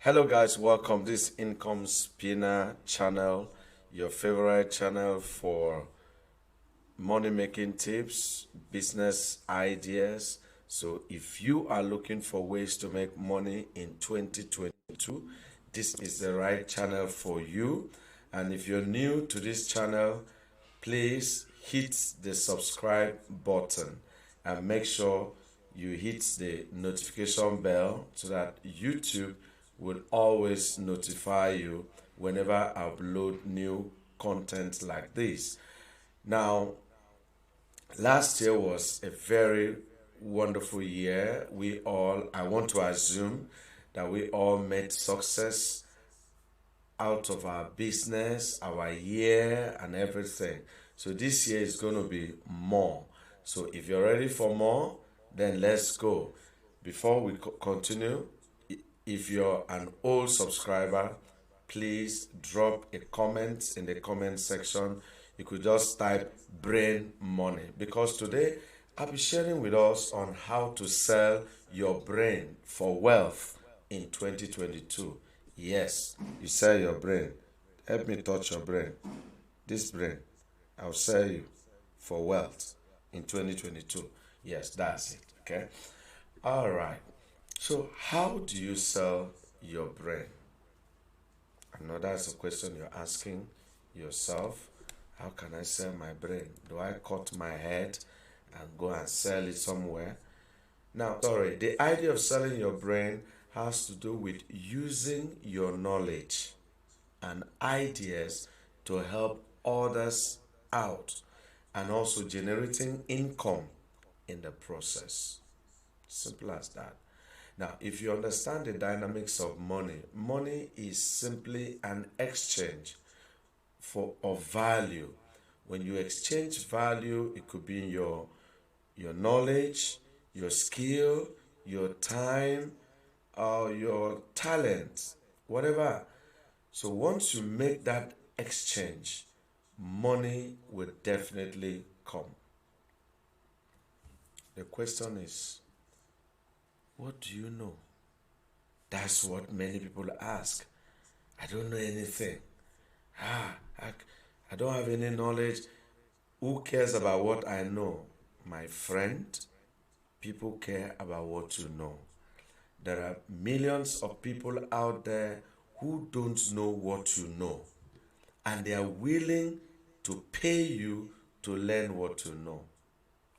Hello guys, welcome. This Income Spinner channel, your favorite channel for money making tips, business ideas. So if you are looking for ways to make money in 2022, this is the right channel for you. And if you're new to this channel, please hit the subscribe button and make sure you hit the notification bell so that YouTube will always notify you whenever I upload new content like this. Now, last year was a very wonderful year. I want to assume that we all made success out of our business, our year, and everything. So this year is going to be more. So if you're ready for more, then let's go. Before we continue, if you're an old subscriber, please drop a comment in the comment section. You could just type brain money, because today I'll be sharing with us on how to sell your brain for wealth in 2022. Yes, you sell your brain. Help me touch your brain. This brain, I'll sell you for wealth in 2022. Yes, that's it. Okay. All right. So, how do you sell your brain? I know that's a question you're asking yourself. How can I sell my brain? Do I cut my head and go and sell it somewhere? Now, sorry, the idea of selling your brain has to do with using your knowledge and ideas to help others out and also generating income in the process. Simple as that. Now, if you understand the dynamics of money, money is simply an exchange of value. When you exchange value, it could be in your knowledge, your skill, your time, or your talent, whatever. So once you make that exchange, money will definitely come. The question is, what do you know? That's what many people ask. I don't know anything. I don't have any knowledge. Who cares about what I know? My friend, people care about what you know. There are millions of people out there who don't know what you know, and they are willing to pay you to learn what you know.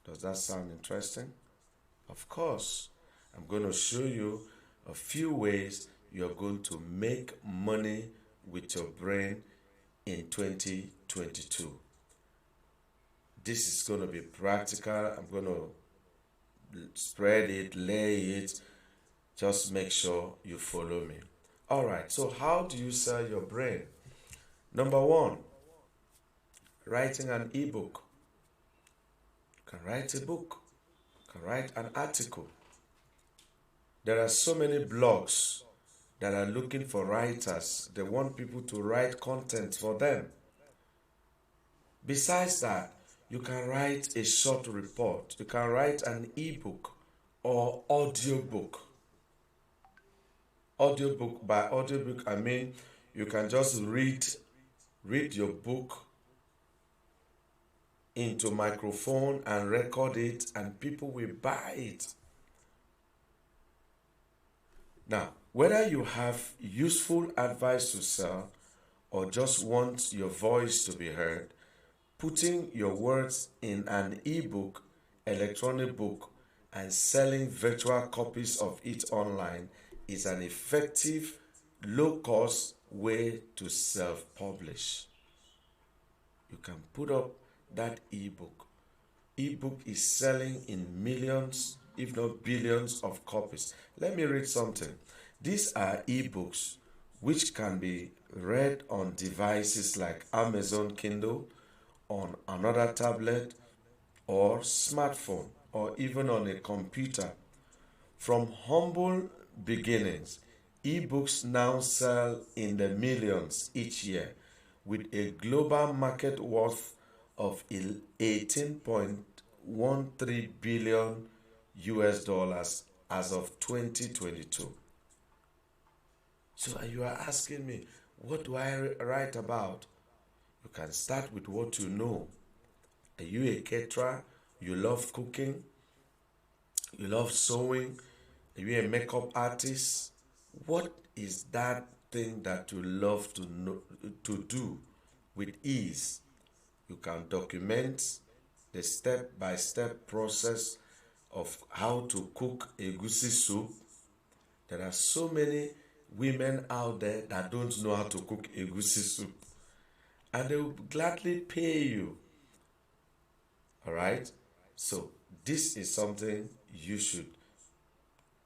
Does that sound interesting? Of course, I'm going to show you a few ways you're going to make money with your brain in 2022. This is going to be practical. I'm going to spread it, lay it. Just make sure you follow me. All right, so how do you sell your brain? Number one, writing an ebook. You can write a book, you can write an article. There are so many blogs that are looking for writers. They want people to write content for them. Besides that, you can write a short report. You can write an ebook or audiobook. Audiobook, by audiobook I mean you can just read your book into microphone and record it, and people will buy it. Now, whether you have useful advice to sell or just want your voice to be heard, putting your words in an ebook, electronic book, and selling virtual copies of it online is an effective, low-cost way to self-publish. You can put up that ebook. Ebook is selling in millions, if not billions of copies. Let me read something. These are ebooks which can be read on devices like Amazon Kindle, on another tablet or smartphone, or even on a computer. From humble beginnings, ebooks now sell in the millions each year, with a global market worth of 18.13 billion US dollars as of 2022. So you are asking me, what do I write about? You can start with what you know. Are you a caterer? You love cooking? You love sewing? Are you a makeup artist? What is that thing that you love to know, to do with ease? You can document the step-by-step process of how to cook a goosey soup. There are so many women out there that don't know how to cook a goosey soup, and they will gladly pay you. All right? So, this is something you should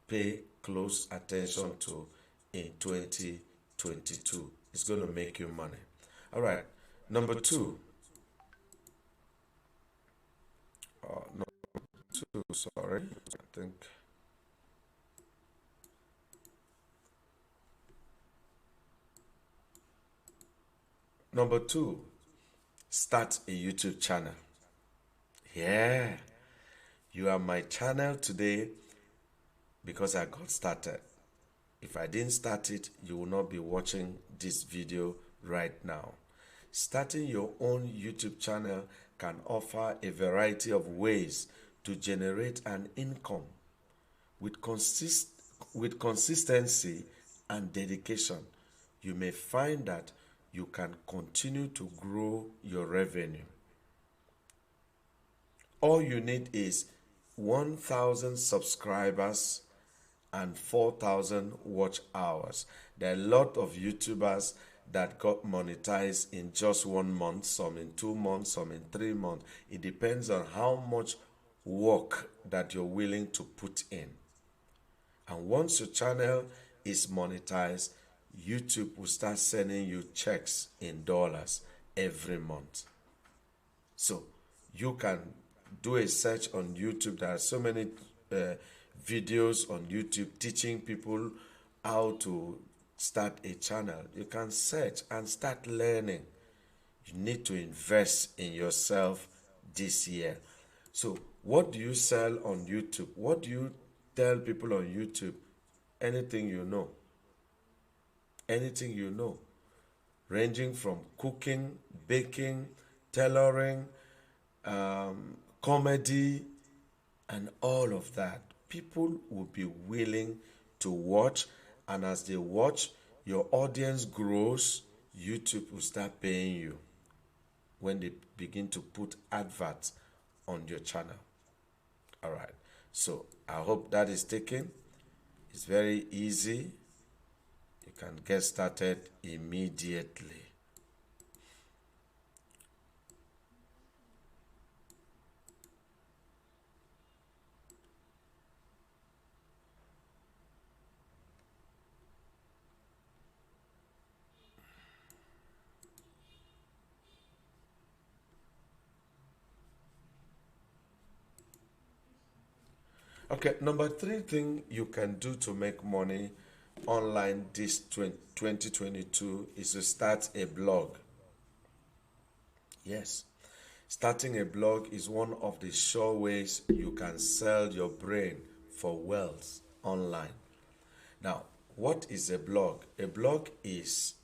pay close attention to in 2022. It's going to make you money. All right. Number two. Number two, sorry. I think. Number two, start a YouTube channel. Yeah. You are my channel today because I got started. If I didn't start it, you will not be watching this video right now. Starting your own YouTube channel can offer a variety of ways to generate an income with consistency and dedication. You may find that you can continue to grow your revenue. All you need is 1,000 subscribers and 4,000 watch hours. There are a lot of YouTubers that got monetized in just 1 month, some in 2 months, some in 3 months. It depends on how much work that you're willing to put in. And once your channel is monetized, YouTube will start sending you checks in dollars every month. So you can do a search on YouTube. There are so many videos on YouTube teaching people how to start a channel. You can search and start learning. You need to invest in yourself this year. So what do you sell on YouTube? What do you tell people on YouTube? Anything you know. Anything you know. Ranging from cooking, baking, tailoring, comedy, and all of that. People will be willing to watch, and as they watch, your audience grows. YouTube will start paying you when they begin to put adverts on your channel. All right. So I hope that is taken. It's very easy. You can get started immediately. Okay, number three thing you can do to make money online this 2022 is to start a blog. Yes, starting a blog is one of the sure ways you can sell your brain for wealth online. Now, what is a blog? A blog is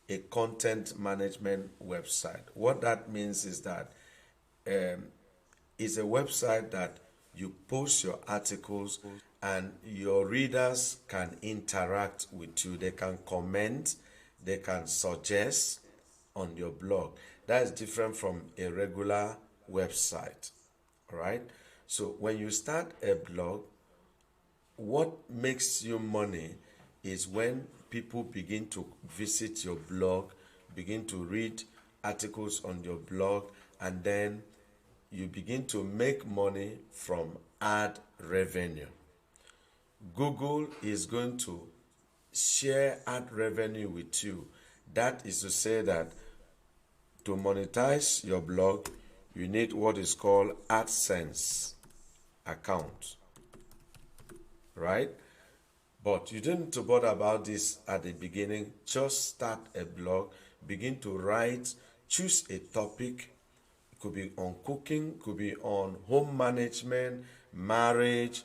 a content management website. What that means is that it's a website that you post your articles and your readers can interact with you. They can comment, they can suggest on your blog. That is different from a regular website. All right? So when you start a blog, what makes you money is when people begin to visit your blog, begin to read articles on your blog, and then you begin to make money from ad revenue. Google is going to share ad revenue with you. That is to say that to monetize your blog, you need what is called AdSense account, right? But you don't need to bother about this at the beginning. Just start a blog, begin to write, choose a topic. It could be on cooking, could be on home management, marriage,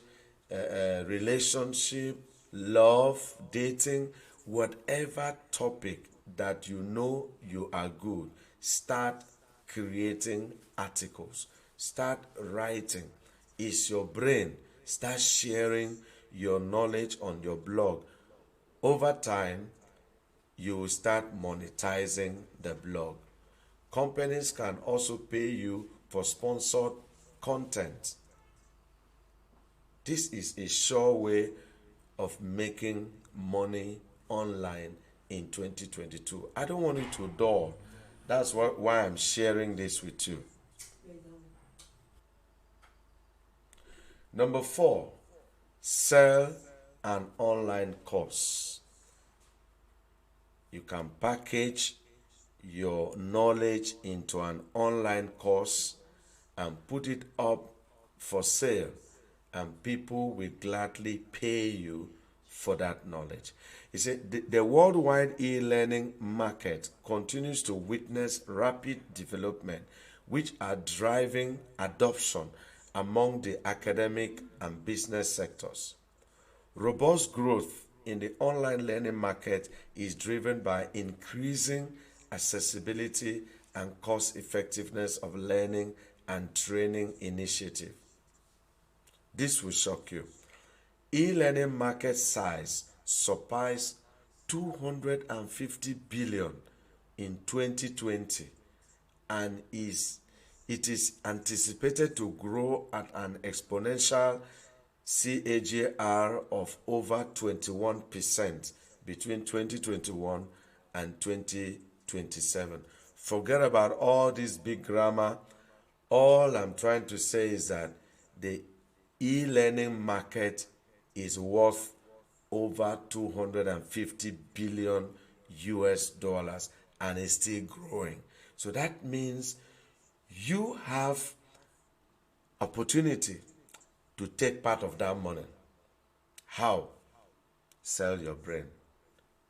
relationship, love, dating, whatever topic that you know you are good, start creating articles, start writing. It's your brain. Start sharing your knowledge on your blog. Over time, you will start monetizing the blog. Companies can also pay you for sponsored content. This is a sure way of making money online in 2022. I don't want it to dull. That's why I'm sharing this with you. Number 4, sell an online course. You can package your knowledge into an online course and put it up for sale, and people will gladly pay you for that knowledge. He said the worldwide e-learning market continues to witness rapid development, which are driving adoption among the academic and business sectors. Robust growth in the online learning market is driven by increasing accessibility and cost effectiveness of learning and training initiatives. This will shock you. E-learning market size surpassed 250 billion in 2020, and it is anticipated to grow at an exponential CAGR of over 21% between 2021 and 2027. Forget about all this big grammar. All I'm trying to say is that the e-learning market is worth over 250 billion US dollars and is still growing. So that means you have opportunity to take part of that money. How? Sell your brain.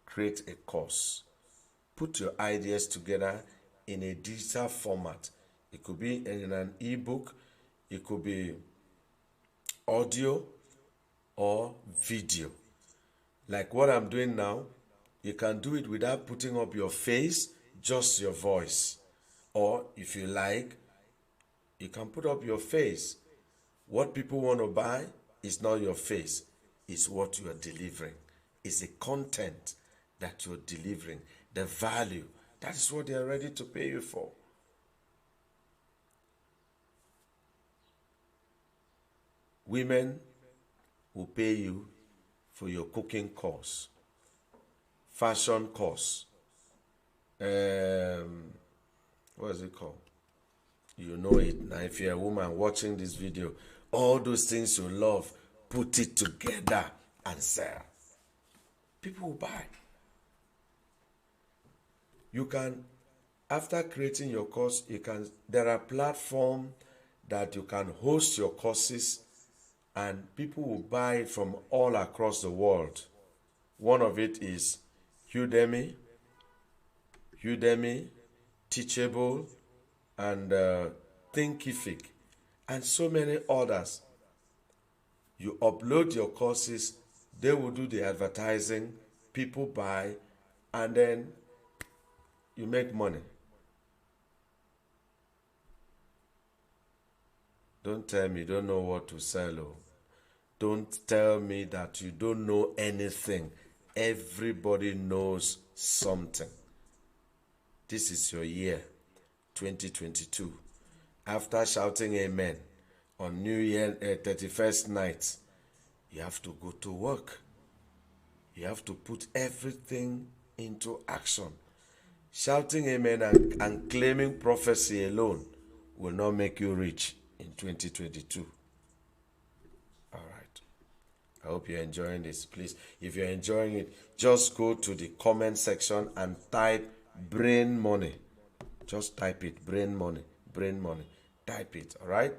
Create a course. Put your ideas together in a digital format. It could be in an ebook, it could be audio or video. Like what I'm doing now, you can do it without putting up your face, just your voice. Or if you like, you can put up your face. What people want to buy is not your face, it's what you are delivering. It's the content that you're delivering, the value. That is what they are ready to pay you for. Women will pay you for your cooking course, fashion course, what is it called? You know it. Now, if you're a woman watching this video, all those things you love, put it together and sell. People will buy. You can, after creating your course, there are platforms that you can host your courses and people will buy it from all across the world. One of it is Udemy, Teachable, and Thinkific, and so many others. You upload your courses, they will do the advertising, people buy, and then you make money. Don't tell me you don't know what to sell. Don't tell me that you don't know anything. Everybody knows something. This is your year, 2022. After shouting amen on New Year 31st night, you have to go to work. You have to put everything into action. Shouting amen and claiming prophecy alone will not make you rich in 2022. All right. I hope you're enjoying this. Please, if you're enjoying it, just go to the comment section and type brain money. Just type it, brain money, brain money. Type it, all right?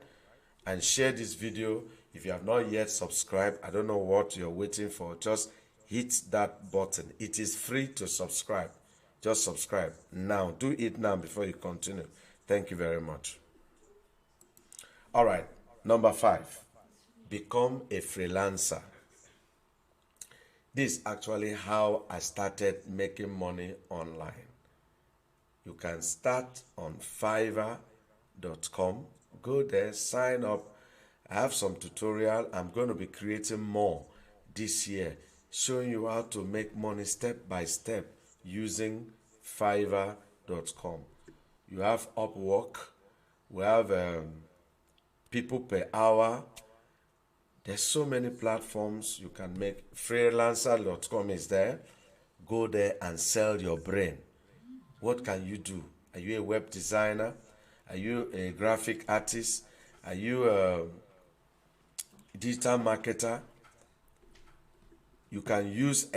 And share this video. If you have not yet subscribed, I don't know what you're waiting for. Just hit that button. It is free to subscribe. Just subscribe now. Do it now before you continue. Thank you very much. All right. Number 5, become a freelancer. This is actually how I started making money online. You can start on fiverr.com. Go there, sign up. I have some tutorial. I'm going to be creating more this year, showing you how to make money step by step using fiverr.com. You have Upwork. We have people per hour. There's so many platforms you can make. Freelancer.com is there. Go there and sell your brain. What can you do? Are you a web designer? Are you a graphic artist? Are you a digital marketer? You can use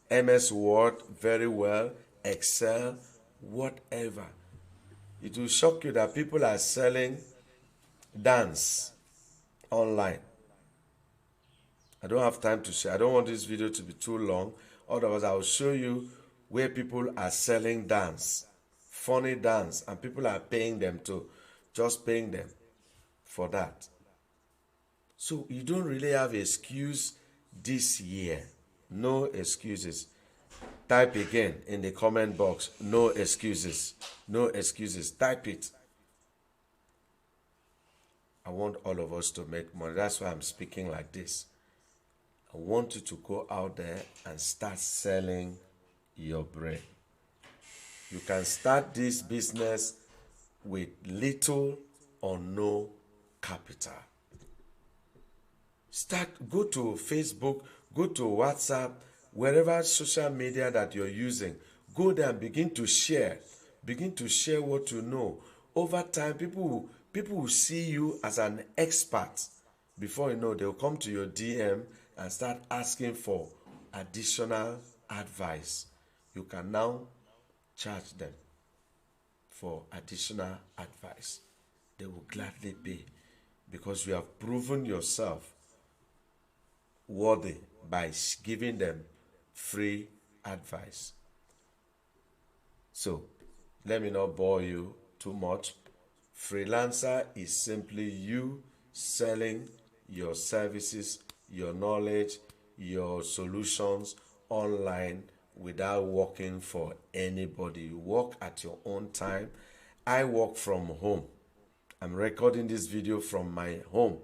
MS Word very well, Excel, whatever. It will shock you that people are selling dance online. I don't have time to share. I don't want this video to be too long. Otherwise, I will show you where people are selling dance, funny dance, and people are paying them to, just paying them for that. So you don't really have excuse this year. No excuses. Type again in the comment box. No excuses. No excuses. Type it. I want all of us to make money. That's why I'm speaking like this. I want you to go out there and start selling your brain. You can start this business with little or no capital. Go to Facebook, go to WhatsApp, wherever social media that you're using. Go there and begin to share. Begin to share what you know. Over time, people will see you as an expert. Before you know, they'll come to your DM and start asking for additional advice. You can now charge them for additional advice. They will gladly pay because you have proven yourself worthy by giving them free advice. So, let me not bore you too much. Freelancer is simply you selling your services, your knowledge, your solutions online without working for anybody. You work at your own time. I work from home. I'm recording this video from my home.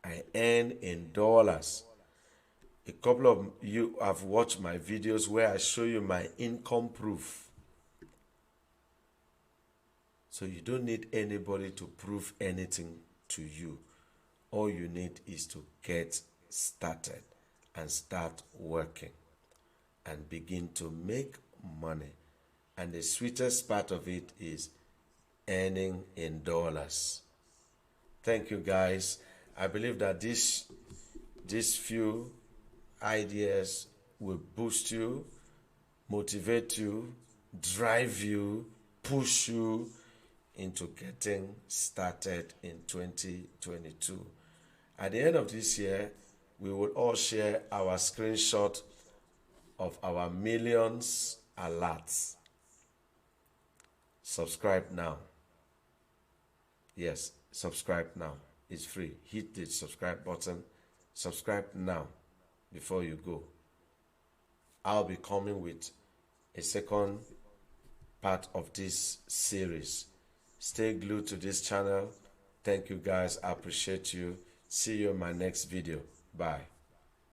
I earn in dollars. A couple of you have watched my videos where I show you my income proof. So you don't need anybody to prove anything to you. All you need is to get started and start working and begin to make money. And the sweetest part of it is earning in dollars. Thank you, guys. I believe that these few ideas will boost you, motivate you, drive you, push you into getting started in 2022. At the end of this year, we will all share our screenshot of our millions alerts. Subscribe now. Yes, subscribe now. It's free. Hit the subscribe button. Subscribe now before you go. I'll be coming with a second part of this series. Stay glued to this channel. Thank you, guys. I appreciate you. See you in my next video. Bye.